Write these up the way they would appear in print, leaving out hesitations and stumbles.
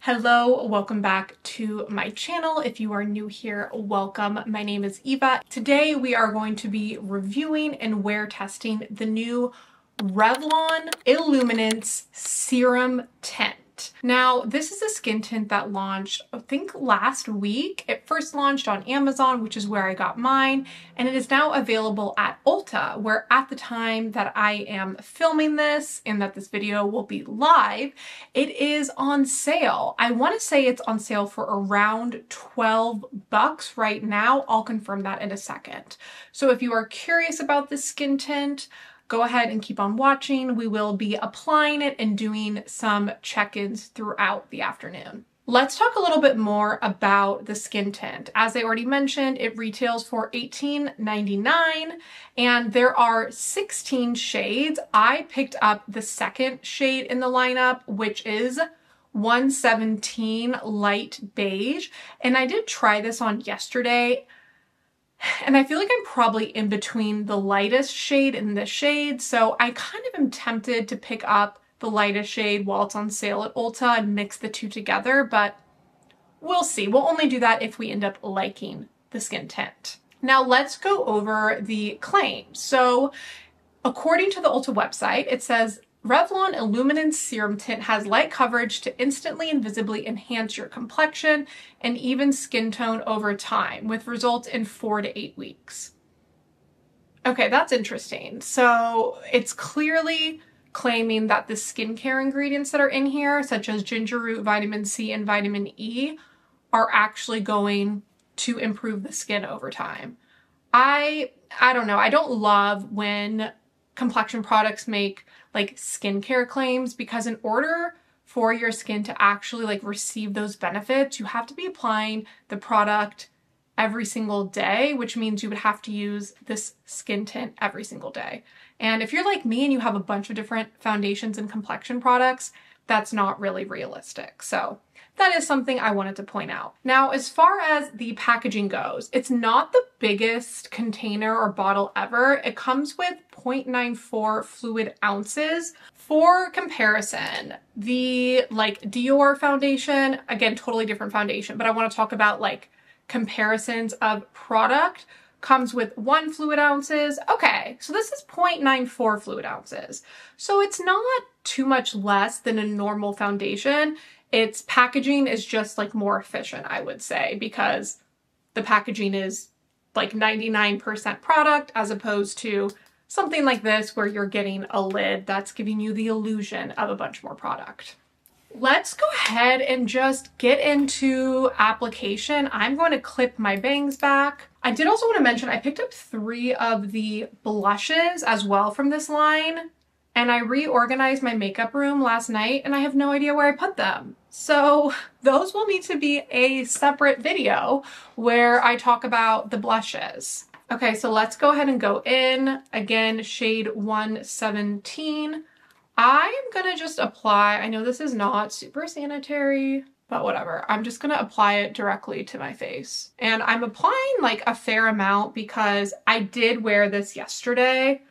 Hello, welcome back to my channel. If you are new here, welcome. My name is Eva. Today we are going to be reviewing and wear testing the new Revlon Illuminance Serum Tint. Now, this is a skin tint that launched, I think last week. It first launched on Amazon, which is where I got mine, and it is now available at Ulta, where at the time that I am filming this and that this video will be live, it is on sale. I want to say it's on sale for around $12 right now. I'll confirm that in a second. So if you are curious about this skin tint, go ahead and keep on watching. We will be applying it and doing some check-ins throughout the afternoon. Let's talk a little bit more about the skin tint. As I already mentioned, it retails for $18.99 and there are 16 shades. I picked up the second shade in the lineup, which is 117 Light Beige, and I did try this on yesterday. And I feel like I'm probably in between the lightest shade and this shade, so I kind of am tempted to pick up the lightest shade while it's on sale at Ulta and mix the two together, but we'll see. We'll only do that if we end up liking the skin tint. Now let's go over the claims. So according to the Ulta website, it says, Revlon Illuminance Serum Tint has light coverage to instantly and visibly enhance your complexion and even skin tone over time, with results in 4 to 8 weeks. Okay, that's interesting. So it's clearly claiming that the skincare ingredients that are in here, such as ginger root, vitamin C, and vitamin E, are actually going to improve the skin over time. I don't know. I don't love when complexion products make like skincare claims, because in order for your skin to actually receive those benefits, you have to be applying the product every single day, which means you would have to use this skin tint every single day. And if you're like me and you have a bunch of different foundations and complexion products, that's not really realistic. So that is something I wanted to point out. Now, as far as the packaging goes, it's not the biggest container or bottle ever. It comes with 0.94 fluid ounces. For comparison, the Dior foundation, again, totally different foundation, but I want to talk about comparisons of product, comes with 1 fluid ounces. Okay, so this is 0.94 fluid ounces. So it's not too much less than a normal foundation. Its packaging is just more efficient, I would say, because the packaging is 99% product as opposed to something like this where you're getting a lid that's giving you the illusion of a bunch more product. Let's go ahead and just get into application. I'm going to clip my bangs back. I did also want to mention I picked up 3 of the blushes as well from this line, and I reorganized my makeup room last night and I have no idea where I put them. So those will need to be a separate video where I talk about the blushes. Okay, so let's go ahead and go in. Again, shade 117. I'm gonna just apply, I know this is not super sanitary, but whatever. I'm just gonna apply it directly to my face. And I'm applying a fair amount because I did wear this yesterday.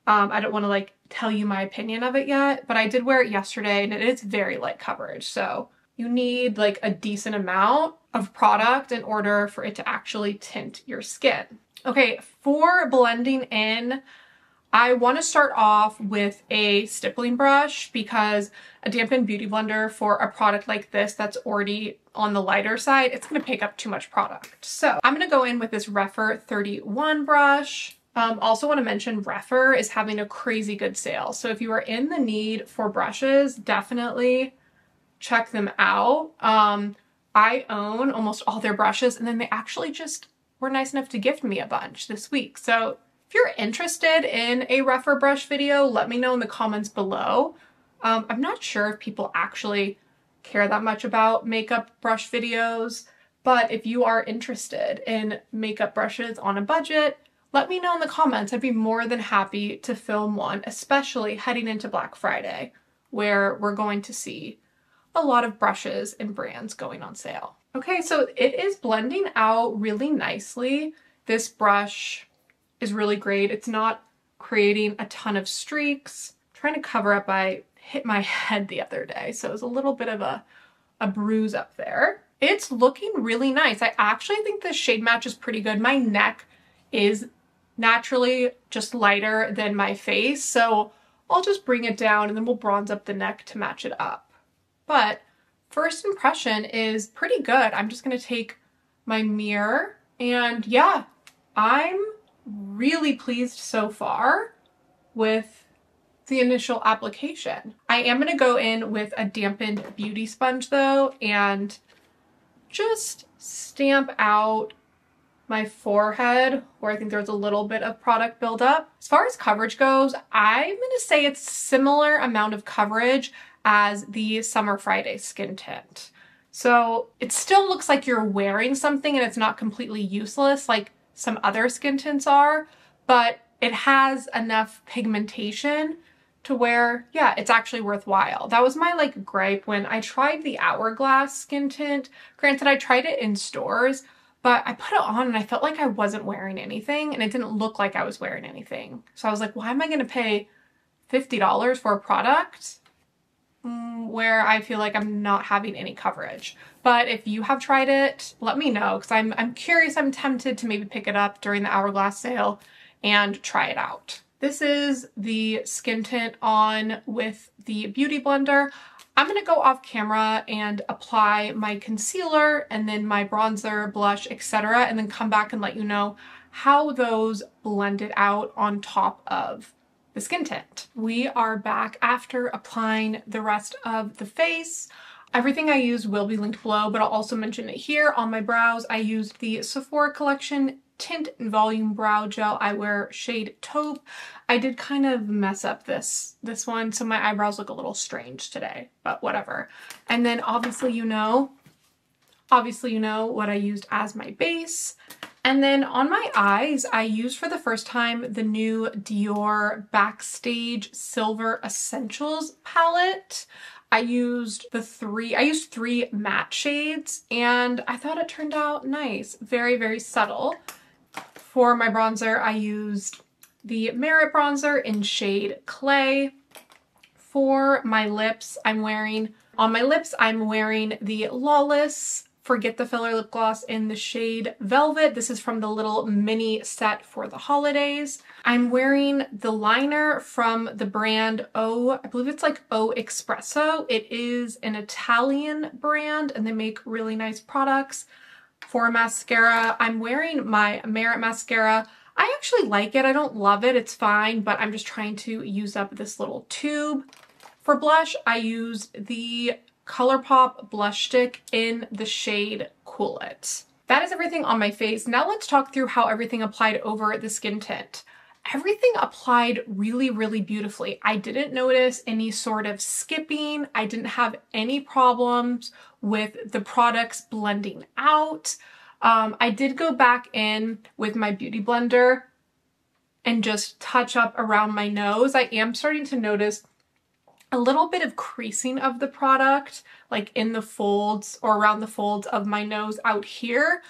I don't wanna tell you my opinion of it yet, but I did wear it yesterday and it is very light coverage. So you need a decent amount of product in order for it to actually tint your skin. Okay, for blending in, I want to start off with a stippling brush because a dampened beauty blender for a product like this that's already on the lighter side, it's going to pick up too much product. So I'm going to go in with this Refer 31 brush. Also want to mention Refer is having a crazy good sale. So if you are in the need for brushes, definitely check them out. I own almost all their brushes, and then they actually just were nice enough to gift me a bunch this week. So if you're interested in a Refer brush video, let me know in the comments below. I'm not sure if people actually care that much about makeup brush videos, but if you are interested in makeup brushes on a budget, let me know in the comments. I'd be more than happy to film one, especially heading into Black Friday, where we're going to see a lot of brushes and brands going on sale. Okay, so it is blending out really nicely. This brush is really great. It's not creating a ton of streaks. I'm trying to cover up, I hit my head the other day, so it was a little bit of a a bruise up there. It's looking really nice. I actually think the shade match is pretty good. My neck is naturally just lighter than my face, so I'll just bring it down and then we'll bronze up the neck to match it up. But first impression is pretty good. I'm just gonna take my mirror and yeah, I'm really pleased so far with the initial application. I am gonna go in with a dampened beauty sponge though and just stamp out my forehead where I think there's a little bit of product buildup. As far as coverage goes, I'm gonna say it's similar amount of coverage as the Summer Friday skin tint. So it still looks like you're wearing something and it's not completely useless like some other skin tints are, but it has enough pigmentation to where, yeah, it's actually worthwhile. That was my like gripe when I tried the Hourglass skin tint. Granted, I tried it in stores, but I put it on and I felt like I wasn't wearing anything and it didn't look like I was wearing anything. So I was like, why am I gonna pay $50 for a product where I feel like I'm not having any coverage? But if you have tried it, let me know because I'm curious. I'm tempted to maybe pick it up during the Hourglass sale and try it out. This is the skin tint on with the Beauty Blender. I'm gonna go off camera and apply my concealer and then my bronzer, blush, etc. and then come back and let you know how those blended out on top of the skin tint. We are back after applying the rest of the face. Everything I used will be linked below, but I'll also mention it here. On my brows, I used the Sephora collection Tint and Volume Brow Gel. I wear shade Taupe. I did kind of mess up this one, so my eyebrows look a little strange today, but whatever. And then obviously you know what I used as my base. And then on my eyes, I used for the first time the new Dior Backstage Silver Essentials palette. I used three matte shades and I thought it turned out nice. Very, very subtle. For my bronzer, I used the Merit bronzer in shade Clay. For my lips, I'm wearing the Lawless Forget the Filler lip gloss in the shade Velvet. This is from the little mini set for the holidays. I'm wearing the liner from the brand I believe it's like Espressoh. It is an Italian brand and they make really nice products. For mascara, I'm wearing my Merit mascara. I actually like it. I don't love it. It's fine, but I'm just trying to use up this little tube. For blush, I used the Colourpop blush stick in the shade Cool It. That is everything on my face. Now let's talk through how everything applied over the skin tint. Everything applied really, really beautifully. I didn't notice any sort of skipping. I didn't have any problems with the products blending out. I did go back in with my Beauty Blender and just touch up around my nose. I am starting to notice a little bit of creasing of the product, like in the folds or around the folds of my nose out here.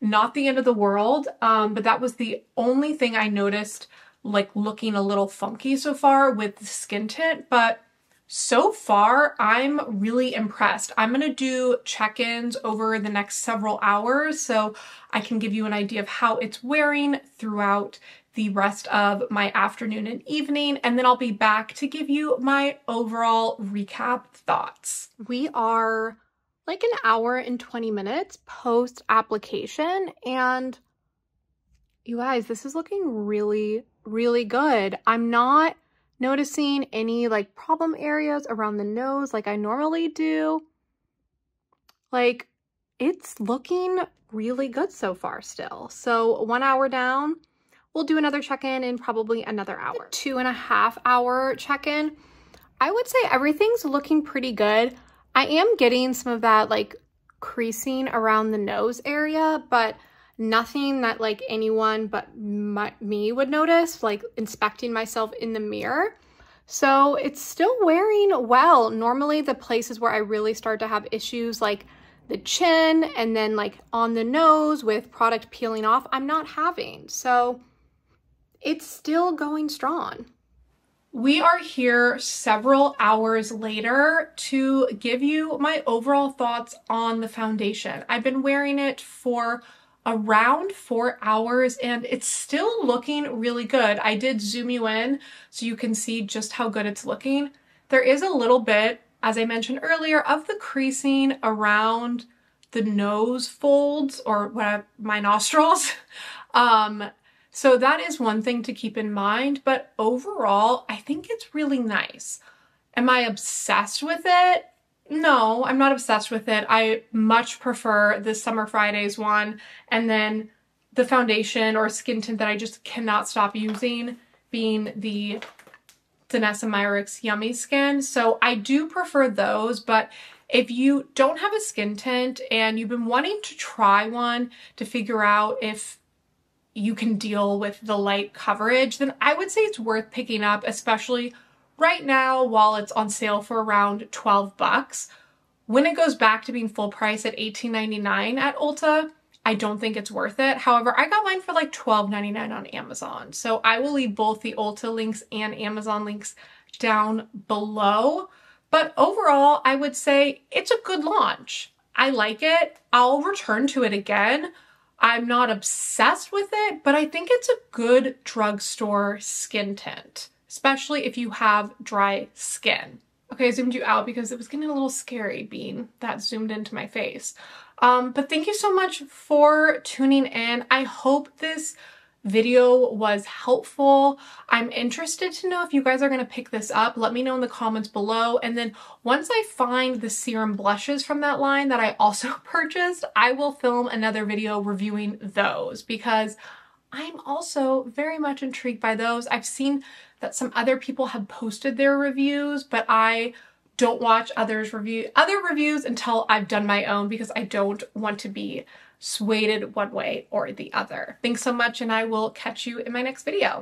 Not the end of the world, but that was the only thing I noticed like looking a little funky so far with the skin tint. But so far, I'm really impressed. I'm gonna do check-ins over the next several hours so I can give you an idea of how it's wearing throughout the rest of my afternoon and evening, and then I'll be back to give you my overall recap thoughts. We are like an hour and 20 minutes post application, and you guys, this is looking really, really good. I'm not noticing any like problem areas around the nose like I normally do. Like, it's looking really good so far still. So 1 hour down, we'll do another check-in in probably another hour. 2.5 hour check-in. I would say everything's looking pretty good. I am getting some of that like creasing around the nose area, but nothing that like anyone but me would notice, like inspecting myself in the mirror. So it's still wearing well. Normally the places where I really start to have issues like the chin and then like on the nose with product peeling off, I'm not having. So it's still going strong. We are here several hours later to give you my overall thoughts on the foundation. I've been wearing it for around 4 hours and it's still looking really good. I did zoom you in so you can see just how good it's looking. There is a little bit, as I mentioned earlier, of the creasing around the nose folds or whatever, my nostrils. So that is one thing to keep in mind, but overall, I think it's really nice. Am I obsessed with it? No, I'm not obsessed with it. I much prefer the Summer Fridays one, and then the foundation or skin tint that I just cannot stop using being the Danessa Myricks Yummy Skin. So I do prefer those, but if you don't have a skin tint and you've been wanting to try one to figure out if you can deal with the light coverage, then I would say it's worth picking up, especially right now while it's on sale for around 12 bucks. When it goes back to being full price at $18.99 at Ulta, I don't think it's worth it. However, I got mine for like $12.99 on Amazon. So I will leave both the Ulta links and Amazon links down below. But overall, I would say it's a good launch. I like it. I'll return to it again. I'm not obsessed with it, but I think it's a good drugstore skin tint, especially if you have dry skin. Okay, I zoomed you out because it was getting a little scary being that zoomed into my face. But thank you so much for tuning in. I hope this video was helpful. I'm interested to know if you guys are going to pick this up. Let me know in the comments below. And then once I find the serum blushes from that line that I also purchased, I will film another video reviewing those because I'm also very much intrigued by those. I've seen that some other people have posted their reviews, but I don't watch other reviews until I've done my own because I don't want to be swayed one way or the other. Thanks so much, and I will catch you in my next video.